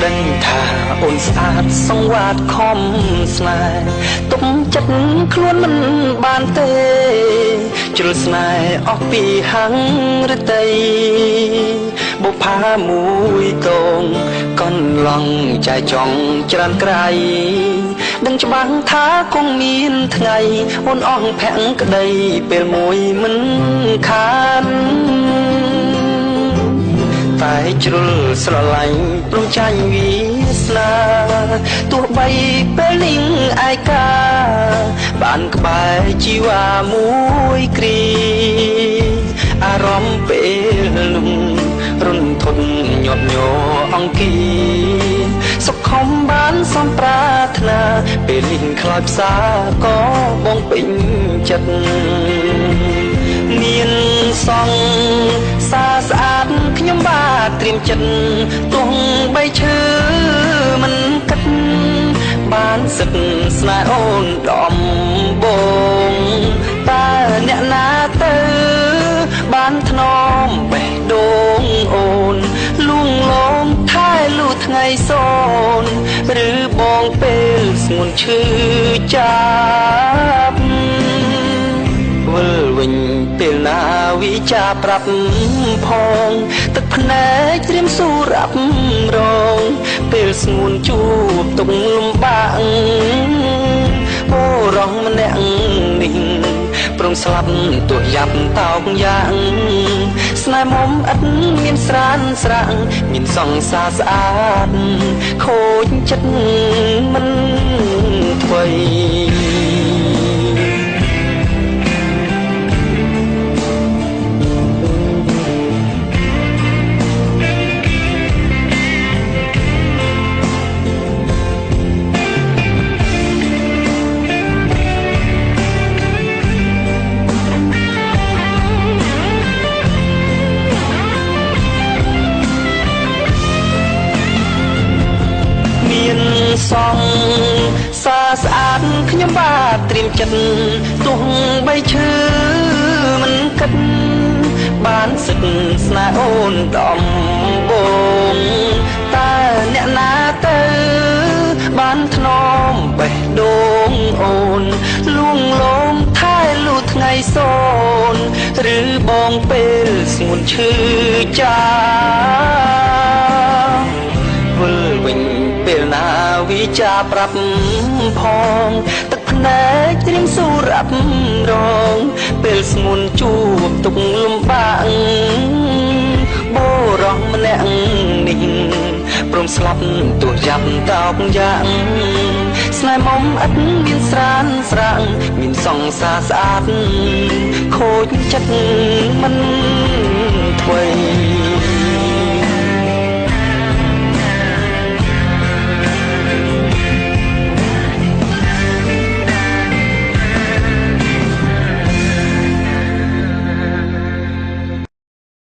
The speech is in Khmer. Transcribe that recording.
ដឹងថាអូនស្អាតសង្វាតខំស្នេហ៍ទុកចិត្តខ្លួនមិនបានទេជ្រុលស្នេហ៍អស់ពីហឹងឬតីបុប្ផាមួយកងកន្លងចែចង់ច្រើនក្រៃដឹងច្បាស់ថាគង់មានថ្ងៃអូនអស់ភក្តីពេលមួយមិនខានតែជ្រុលស្រឡាញ់ព្រមចាញ់វាស្នាទោះបីពេលនេះឯកាបានក្បែរជីវ៉ាមួយគ្រីអារម្មណ៍ពេលនោះរុនធន់ញាប់ញ័រអង្គីសុខខំបានសំប្រាថ្នាពេលនេះខ្លោចផ្សាក៏បងពេញចិត្តមានសងសាស្អាតខ្ញុំបាទត្រៀមចិត្តទោះបីឈឺមិនគិតបានសឹកស្នេហ៍អូនដំបងតើអ្នកណាទៅបានថ្នមបេះដូងអូនលួងលោមថែលូថ្ងៃសូនឬបងពេលស្ងួនឈឺចាប់វិលវិញពេលណាវិចាប្រាប់ផងទឹកភ្នែកត្រៀមស៊ូរាប់រងពេលស្ងួនជួបទុកលំបាកអូរងម្នាក់នេះព្រមស្លាប់ទោះយ៉ាប់តោកយ៉ាងស្នេហ៍មុំឥតមានស្រានស្រាំងមានសង្សារស្អាតខូចចិត្តមិនថ្មីសងសាស្អាតខ្ញុំបាទត្រៀមចិត្តទោះបីឈឺមិនគិតបានសឹកស្នេហ៍អូនដំបងតើអ្នកណាទៅបានថ្នមបេះដូងអូនលួងលោមថែលូថ្ងៃសូនឬបងពេលស្ងួនឈឺចាប់វិលវិញពេលណាវិចាប្រាប់ផងទឹកភ្នែកត្រៀមស៊ូរាប់រងពេលស្ងួនជួបទុកលំបាកបរោះម្នាក់នេះព្រមស្លាប់ទោះយ៉ាប់តោកយ៉ាងស្នេហ៍មុំឥតមានស្រានស្រាំងមានសង្សារស្អាតខូចចិត្តមិនថ្មី